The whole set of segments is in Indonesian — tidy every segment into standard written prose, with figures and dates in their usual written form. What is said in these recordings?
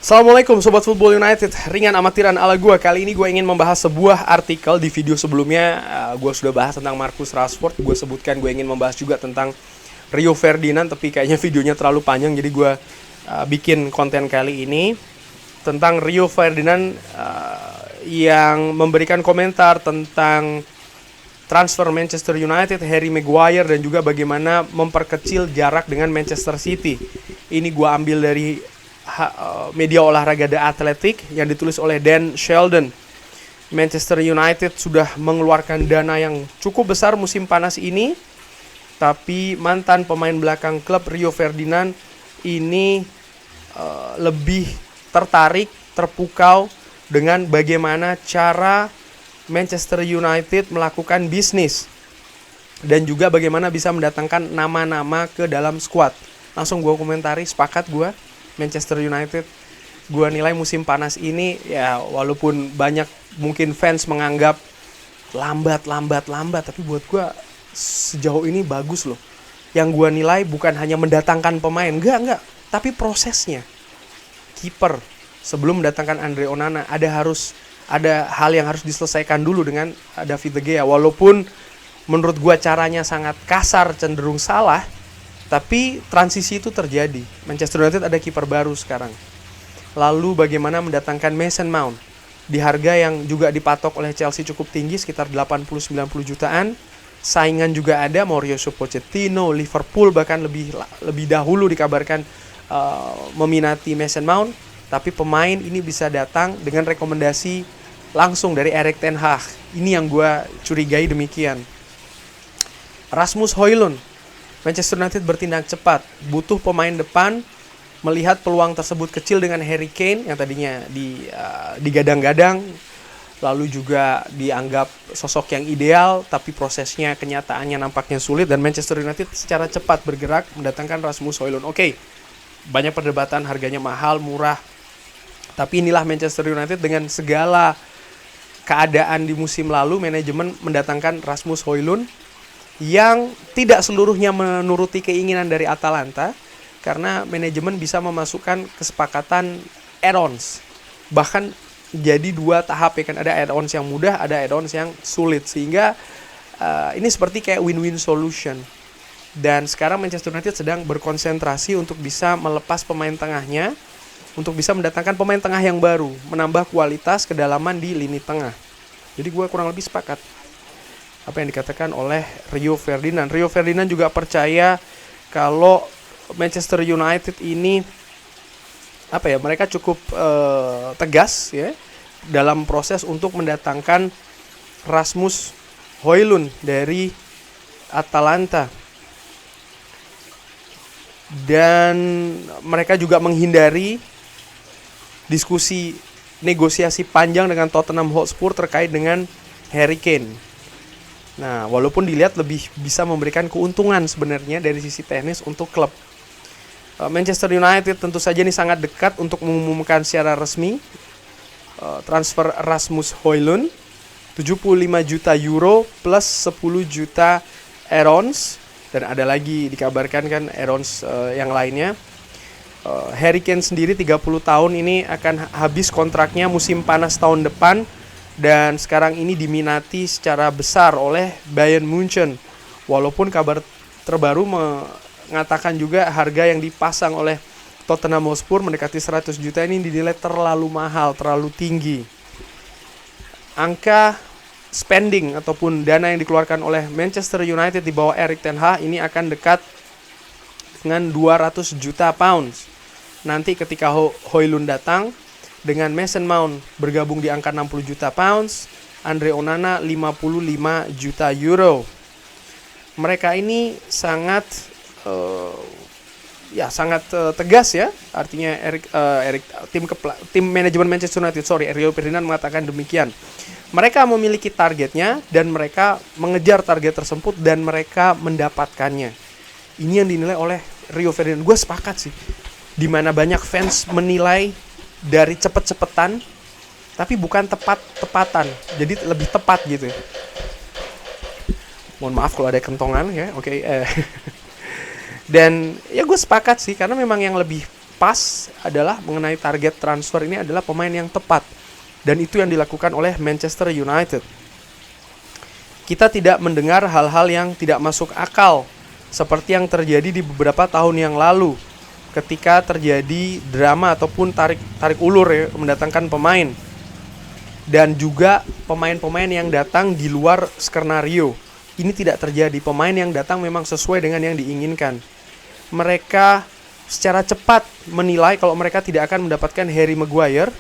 Assalamualaikum Sobat Football United, ringan amatiran ala gue. Kali ini gue ingin membahas sebuah artikel. Di video sebelumnya gue sudah bahas tentang Marcus Rashford. Gue sebutkan gue ingin membahas juga tentang Rio Ferdinand, tapi kayaknya videonya terlalu panjang, jadi gue bikin konten kali ini tentang Rio Ferdinand yang memberikan komentar tentang transfer Manchester United, Harry Maguire, dan juga bagaimana memperkecil jarak dengan Manchester City. Ini gue ambil dari media olahraga The Athletic yang ditulis oleh Dan Sheldon. Manchester United sudah mengeluarkan dana yang cukup besar musim panas ini, tapi mantan pemain belakang klub Rio Ferdinand ini lebih tertarik, terpukau dengan bagaimana cara Manchester United melakukan bisnis dan juga bagaimana bisa mendatangkan nama-nama ke dalam skuad. Langsung gue komentari, sepakat gue. Manchester United, gue nilai musim panas ini, ya walaupun banyak mungkin fans menganggap lambat, tapi buat gue sejauh ini bagus loh. Yang gue nilai bukan hanya mendatangkan pemain, enggak, tapi prosesnya. Kiper, sebelum mendatangkan Andre Onana, ada hal yang harus diselesaikan dulu dengan David De Gea. Walaupun menurut gue caranya sangat kasar, cenderung salah, tapi transisi itu terjadi. Manchester United ada kiper baru sekarang. Lalu bagaimana mendatangkan Mason Mount di harga yang juga dipatok oleh Chelsea cukup tinggi, sekitar 80-90 jutaan. Saingan juga ada, Mauricio Pochettino, Liverpool bahkan lebih dahulu dikabarkan meminati Mason Mount. Tapi pemain ini bisa datang dengan rekomendasi langsung dari Erik ten Hag. Ini yang gue curigai demikian. Rasmus Højlund, Manchester United bertindak cepat, butuh pemain depan, melihat peluang tersebut kecil dengan Harry Kane yang tadinya digadang-gadang, lalu juga dianggap sosok yang ideal, tapi prosesnya kenyataannya nampaknya sulit, dan Manchester United secara cepat bergerak mendatangkan Rasmus Højlund. Oke, banyak perdebatan harganya mahal, murah, tapi inilah Manchester United dengan segala keadaan di musim lalu. Manajemen mendatangkan Rasmus Højlund yang tidak seluruhnya menuruti keinginan dari Atalanta, karena manajemen bisa memasukkan kesepakatan add-ons, bahkan jadi dua tahap ya kan, ada add-ons yang mudah, ada add-ons yang sulit, sehingga ini seperti kayak win-win solution. Dan sekarang Manchester United sedang berkonsentrasi untuk bisa melepas pemain tengahnya, untuk bisa mendatangkan pemain tengah yang baru, menambah kualitas kedalaman di lini tengah. Jadi gue kurang lebih sepakat apa yang dikatakan oleh Rio Ferdinand. Rio Ferdinand juga percaya kalau Manchester United ini mereka cukup tegas ya dalam proses untuk mendatangkan Rasmus Højlund dari Atalanta. Dan mereka juga menghindari diskusi negosiasi panjang dengan Tottenham Hotspur terkait dengan Harry Kane. Nah, walaupun dilihat lebih bisa memberikan keuntungan sebenarnya dari sisi teknis untuk klub. Manchester United tentu saja ini sangat dekat untuk mengumumkan secara resmi transfer Rasmus Højlund, 75 juta euro plus 10 juta add-ons, dan ada lagi dikabarkan kan add-ons yang lainnya. Harry Kane sendiri 30 tahun ini akan habis kontraknya musim panas tahun depan, dan sekarang ini diminati secara besar oleh Bayern Munchen. Walaupun kabar terbaru mengatakan juga harga yang dipasang oleh Tottenham Hotspur mendekati 100 juta ini dinilai terlalu mahal, terlalu tinggi. Angka spending ataupun dana yang dikeluarkan oleh Manchester United di bawah Erik ten Hag ini akan dekat dengan 200 juta pounds. Nanti ketika Højlund datang, dengan Mason Mount bergabung di angka 60 juta pounds, Andre Onana 55 juta euro. Mereka ini sangat tegas ya. Artinya tim manajemen Manchester United, Rio Ferdinand mengatakan demikian. Mereka memiliki targetnya dan mereka mengejar target tersebut dan mereka mendapatkannya. Ini yang dinilai oleh Rio Ferdinand. Gue sepakat sih. Dimana banyak fans menilai dari cepet-cepetan, tapi bukan tepat-tepatan, jadi lebih tepat gitu ya. Mohon maaf kalau ada kentongan ya, oke. Dan ya gue sepakat sih, karena memang yang lebih pas adalah mengenai target transfer ini adalah pemain yang tepat. Dan itu yang dilakukan oleh Manchester United. Kita tidak mendengar hal-hal yang tidak masuk akal seperti yang terjadi di beberapa tahun yang lalu ketika terjadi drama ataupun tarik ulur ya, mendatangkan pemain. Dan juga pemain-pemain yang datang di luar skenario. Ini tidak terjadi. Pemain yang datang memang sesuai dengan yang diinginkan. Mereka secara cepat menilai kalau mereka tidak akan mendapatkan Harry Maguire.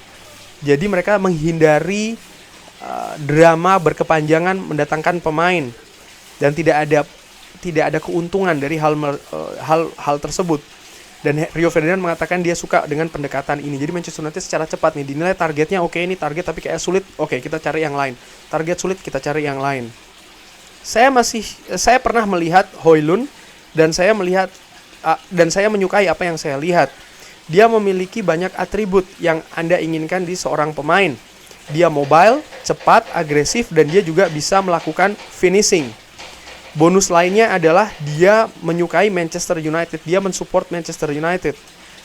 Jadi mereka menghindari drama berkepanjangan mendatangkan pemain. Dan tidak ada keuntungan dari hal tersebut. Dan Rio Ferdinand mengatakan dia suka dengan pendekatan ini. Jadi Manchester United secara cepat nih dinilai targetnya, oke, ini target tapi kayak sulit, oke, kita cari yang lain. Target sulit, kita cari yang lain. Saya pernah melihat Højlund dan saya menyukai apa yang saya lihat. Dia memiliki banyak atribut yang Anda inginkan di seorang pemain. Dia mobile, cepat, agresif, dan dia juga bisa melakukan finishing. Bonus lainnya adalah dia menyukai Manchester United, dia mensupport Manchester United.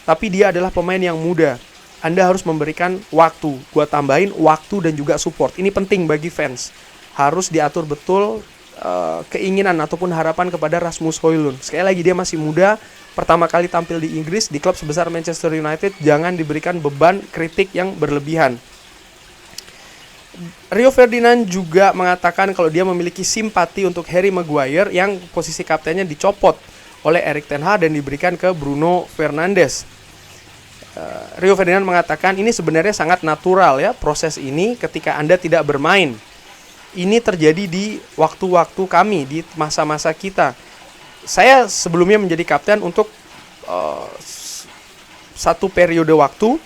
Tapi dia adalah pemain yang muda. Anda harus memberikan waktu. Gua tambahin waktu dan juga support. Ini penting bagi fans. Harus diatur betul keinginan ataupun harapan kepada Rasmus Højlund. Sekali lagi dia masih muda, pertama kali tampil di Inggris di klub sebesar Manchester United, jangan diberikan beban kritik yang berlebihan. Rio Ferdinand juga mengatakan kalau dia memiliki simpati untuk Harry Maguire yang posisi kaptennya dicopot oleh Erik ten Hag dan diberikan ke Bruno Fernandes. Rio Ferdinand mengatakan ini sebenarnya sangat natural ya proses ini ketika Anda tidak bermain. Ini terjadi di waktu-waktu kami, di masa-masa kita. Saya sebelumnya menjadi kapten untuk satu periode waktu.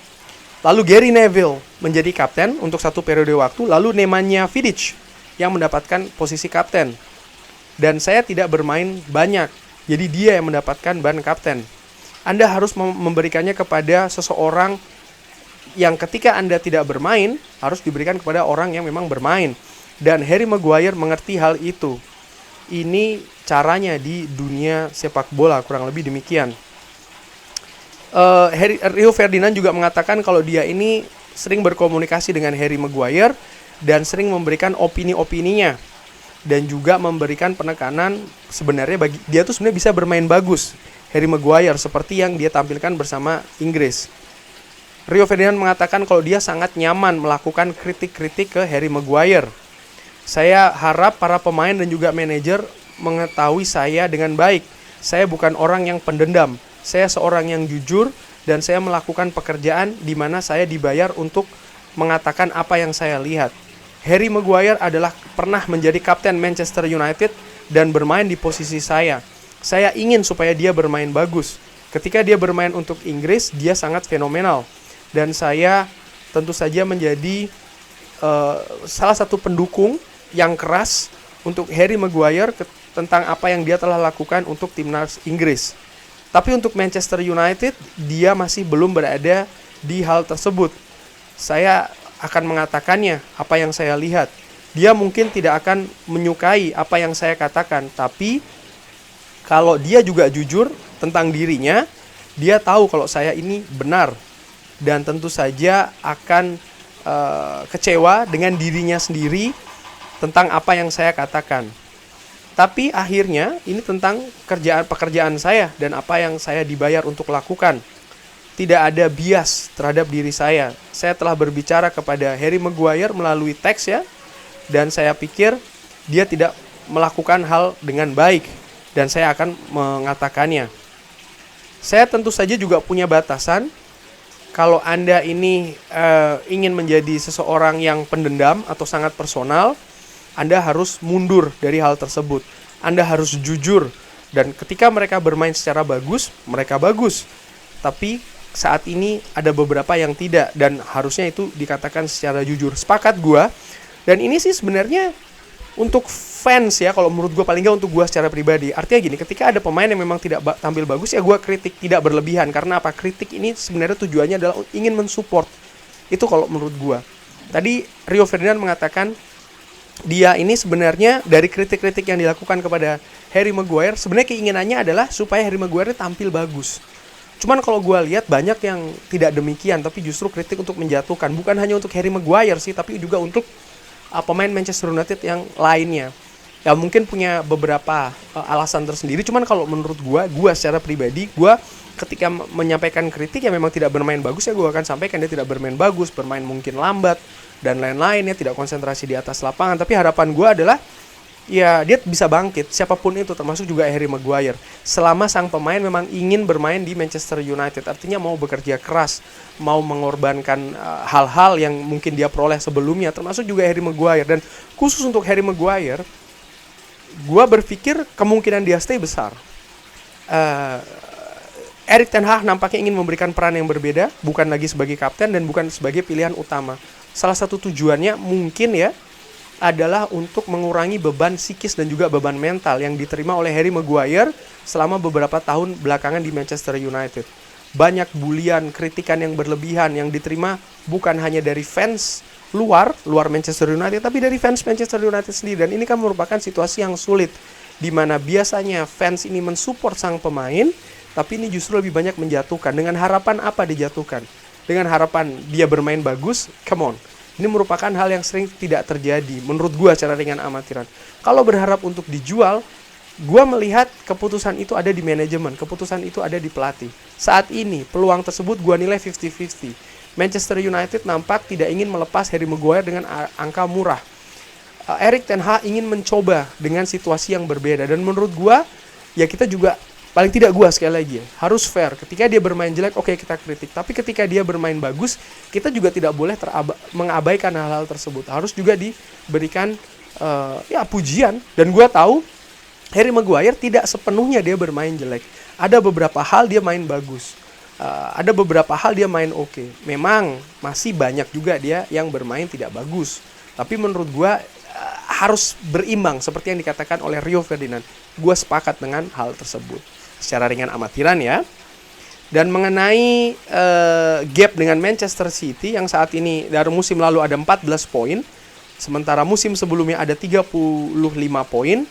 Lalu Gary Neville menjadi kapten untuk satu periode waktu. Lalu Nemanja Vidic yang mendapatkan posisi kapten. Dan saya tidak bermain banyak. Jadi dia yang mendapatkan ban kapten. Anda harus memberikannya kepada seseorang yang ketika Anda tidak bermain, harus diberikan kepada orang yang memang bermain. Dan Harry Maguire mengerti hal itu. Ini caranya di dunia sepak bola, kurang lebih demikian. Rio Ferdinand juga mengatakan kalau dia ini sering berkomunikasi dengan Harry Maguire dan sering memberikan opini-opininya dan juga memberikan penekanan sebenarnya bagi dia tuh sebenarnya bisa bermain bagus Harry Maguire seperti yang dia tampilkan bersama Inggris. Rio Ferdinand mengatakan kalau dia sangat nyaman melakukan kritik-kritik ke Harry Maguire. Saya harap para pemain dan juga manajer mengetahui saya dengan baik. Saya bukan orang yang pendendam. Saya seorang yang jujur dan saya melakukan pekerjaan di mana saya dibayar untuk mengatakan apa yang saya lihat. Harry Maguire adalah pernah menjadi kapten Manchester United dan bermain di posisi saya. Saya ingin supaya dia bermain bagus. Ketika dia bermain untuk Inggris, dia sangat fenomenal. Dan saya tentu saja menjadi salah satu pendukung yang keras untuk Harry Maguire tentang apa yang dia telah lakukan untuk timnas Inggris. Tapi untuk Manchester United, dia masih belum berada di hal tersebut. Saya akan mengatakannya, apa yang saya lihat. Dia mungkin tidak akan menyukai apa yang saya katakan, tapi kalau dia juga jujur tentang dirinya, dia tahu kalau saya ini benar. Dan tentu saja akan kecewa dengan dirinya sendiri tentang apa yang saya katakan. Tapi akhirnya ini tentang pekerjaan saya dan apa yang saya dibayar untuk lakukan. Tidak ada bias terhadap diri saya. Saya telah berbicara kepada Harry Maguire melalui teks ya. Dan saya pikir dia tidak melakukan hal dengan baik. Dan saya akan mengatakannya. Saya tentu saja juga punya batasan. Kalau Anda ini ingin menjadi seseorang yang pendendam atau sangat personal, Anda harus mundur dari hal tersebut. Anda harus jujur. Dan ketika mereka bermain secara bagus, mereka bagus. Tapi saat ini ada beberapa yang tidak. Dan harusnya itu dikatakan secara jujur. Sepakat gua. Dan ini sih sebenarnya untuk fans ya. Kalau menurut gua paling nggak untuk gua secara pribadi. Artinya gini, ketika ada pemain yang memang tidak tampil bagus, ya gua kritik tidak berlebihan. Karena apa? Kritik ini sebenarnya tujuannya adalah ingin mensupport. Itu kalau menurut gua. Tadi Rio Ferdinand mengatakan dia ini sebenarnya dari kritik-kritik yang dilakukan kepada Harry Maguire, sebenarnya keinginannya adalah supaya Harry Maguire tampil bagus. Cuman kalau gue lihat banyak yang tidak demikian, tapi justru kritik untuk menjatuhkan. Bukan hanya untuk Harry Maguire sih, tapi juga untuk pemain Manchester United yang lainnya. Ya mungkin punya beberapa alasan tersendiri. Cuman kalau menurut gue secara pribadi, gue ketika menyampaikan kritik yang memang tidak bermain bagus, ya gue akan sampaikan dia tidak bermain bagus, bermain mungkin lambat dan lain-lain, ya tidak konsentrasi di atas lapangan. Tapi harapan gue adalah ya dia bisa bangkit, siapapun itu, termasuk juga Harry Maguire, selama sang pemain memang ingin bermain di Manchester United. Artinya mau bekerja keras, mau mengorbankan hal-hal yang mungkin dia peroleh sebelumnya, termasuk juga Harry Maguire. Dan khusus untuk Harry Maguire, gue berpikir kemungkinan dia stay besar. Erik ten Hag nampaknya ingin memberikan peran yang berbeda, bukan lagi sebagai kapten dan bukan sebagai pilihan utama. Salah satu tujuannya mungkin ya adalah untuk mengurangi beban psikis dan juga beban mental yang diterima oleh Harry Maguire selama beberapa tahun belakangan di Manchester United. Banyak bulian, kritikan yang berlebihan yang diterima bukan hanya dari fans luar Manchester United, tapi dari fans Manchester United sendiri. Dan ini kan merupakan situasi yang sulit, di mana biasanya fans ini mensupport sang pemain, tapi ini justru lebih banyak menjatuhkan. Dengan harapan apa dijatuhkan? Dengan harapan dia bermain bagus, come on. Ini merupakan hal yang sering tidak terjadi menurut gue secara ringan amatiran. Kalau berharap untuk dijual, gue melihat keputusan itu ada di manajemen, keputusan itu ada di pelatih. Saat ini peluang tersebut gue nilai 50-50. Manchester United nampak tidak ingin melepas Harry Maguire dengan angka murah. Erik ten Hag ingin mencoba dengan situasi yang berbeda. Dan menurut gue, ya kita juga, paling tidak gue sekali lagi ya, harus fair. Ketika dia bermain jelek, oke, kita kritik. Tapi ketika dia bermain bagus, kita juga tidak boleh mengabaikan hal-hal tersebut. Harus juga diberikan pujian. Dan gue tahu Harry Maguire tidak sepenuhnya dia bermain jelek. Ada beberapa hal dia main bagus. Ada beberapa hal dia main oke. Memang masih banyak juga dia yang bermain tidak bagus. Tapi menurut gue harus berimbang seperti yang dikatakan oleh Rio Ferdinand. Gue sepakat dengan hal tersebut secara ringan amatiran ya. Dan mengenai gap dengan Manchester City yang saat ini dari musim lalu ada 14 poin, sementara musim sebelumnya ada 35 poin.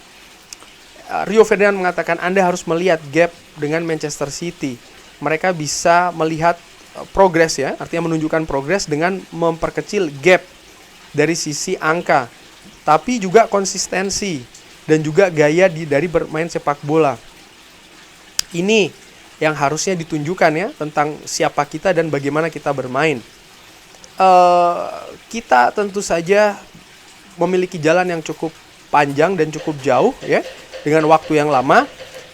Rio Ferdinand mengatakan Anda harus melihat gap dengan Manchester City. Mereka bisa melihat progres ya, artinya menunjukkan progres dengan memperkecil gap dari sisi angka, tapi juga konsistensi dan juga gaya dari bermain sepak bola. Ini yang harusnya ditunjukkan ya, tentang siapa kita dan bagaimana kita bermain. Kita tentu saja memiliki jalan yang cukup panjang dan cukup jauh ya, dengan waktu yang lama.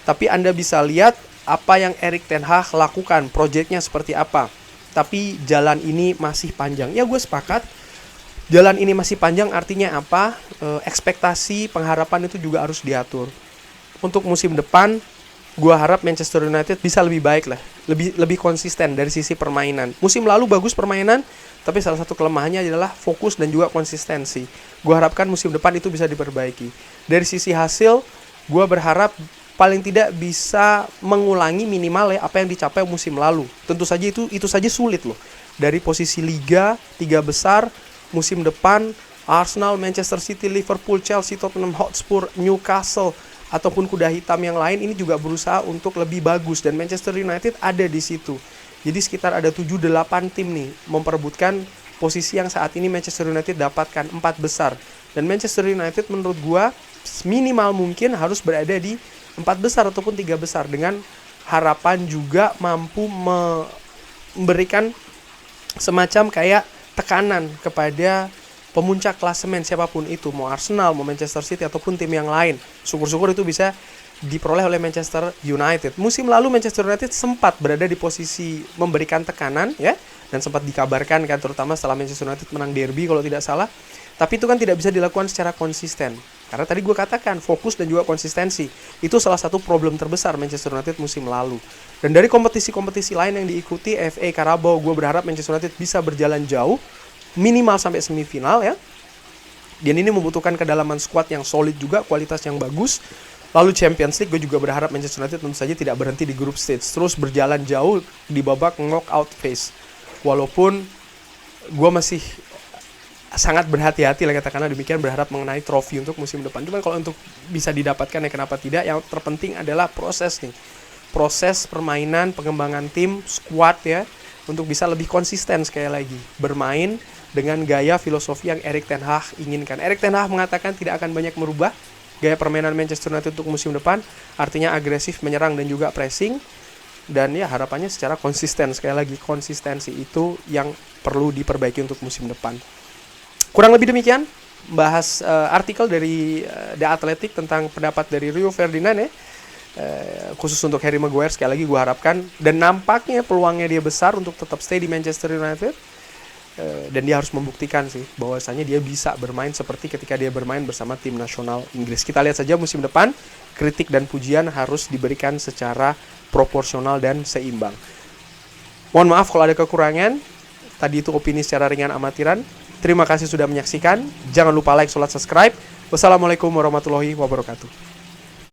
Tapi Anda bisa lihat apa yang Erik ten Hag lakukan, proyeknya seperti apa. Tapi jalan ini masih panjang. Ya gue sepakat, jalan ini masih panjang artinya apa? Ekspektasi, pengharapan itu juga harus diatur. Untuk musim depan, gue harap Manchester United bisa lebih baik lah, lebih konsisten dari sisi permainan. Musim lalu bagus permainan, tapi salah satu kelemahannya adalah fokus dan juga konsistensi. Gue harapkan musim depan itu bisa diperbaiki. Dari sisi hasil, gue berharap paling tidak bisa mengulangi minimal ya apa yang dicapai musim lalu. Tentu saja itu saja sulit loh. Dari posisi Liga 3 besar musim depan, Arsenal, Manchester City, Liverpool, Chelsea, Tottenham Hotspur, Newcastle ataupun kuda hitam yang lain ini juga berusaha untuk lebih bagus, dan Manchester United ada di situ. Jadi sekitar ada 7-8 tim nih memperebutkan posisi yang saat ini Manchester United dapatkan, 4 besar. Dan Manchester United menurut gua minimal mungkin harus berada di 4 besar ataupun 3 besar, dengan harapan juga mampu memberikan semacam kayak tekanan kepada pemuncak klasemen siapapun itu, mau Arsenal, mau Manchester City ataupun tim yang lain. Syukur-syukur itu bisa diperoleh oleh Manchester United. Musim lalu Manchester United sempat berada di posisi memberikan tekanan ya, dan sempat dikabarkan kan, terutama setelah Manchester United menang derby kalau tidak salah. Tapi itu kan tidak bisa dilakukan secara konsisten. Karena tadi gue katakan, fokus dan juga konsistensi. Itu salah satu problem terbesar Manchester United musim lalu. Dan dari kompetisi-kompetisi lain yang diikuti, FA, Carabao, gue berharap Manchester United bisa berjalan jauh, minimal sampai semifinal ya. Dan ini membutuhkan kedalaman squad yang solid juga, kualitas yang bagus. Lalu Champions League, gue juga berharap Manchester United tentu saja tidak berhenti di group stage, terus berjalan jauh di babak knockout phase. Walaupun gue masih sangat berhati-hati lah, katakanlah demikian, berharap mengenai trofi untuk musim depan. Cuman kalau untuk bisa didapatkan ya kenapa tidak, yang terpenting adalah proses nih. proses permainan, pengembangan tim, squad ya, untuk bisa lebih konsisten sekali lagi bermain dengan gaya filosofi yang Erik ten Hag inginkan. Erik ten Hag mengatakan tidak akan banyak merubah gaya permainan Manchester United untuk musim depan, artinya agresif menyerang dan juga pressing. Dan ya harapannya secara konsisten, sekali lagi konsistensi itu yang perlu diperbaiki untuk musim depan. Kurang lebih demikian bahas artikel dari The Athletic tentang pendapat dari Rio Ferdinand ya, khusus untuk Harry Maguire. Sekali lagi gue harapkan, dan nampaknya peluangnya dia besar untuk tetap stay di Manchester United, dan dia harus membuktikan sih bahwasanya dia bisa bermain seperti ketika dia bermain bersama tim nasional Inggris. Kita lihat saja musim depan, kritik dan pujian harus diberikan secara proporsional dan seimbang. Mohon maaf kalau ada kekurangan. Tadi itu opini secara ringan amatiran. Terima kasih sudah menyaksikan. Jangan lupa like, subscribe. Wassalamualaikum warahmatullahi wabarakatuh.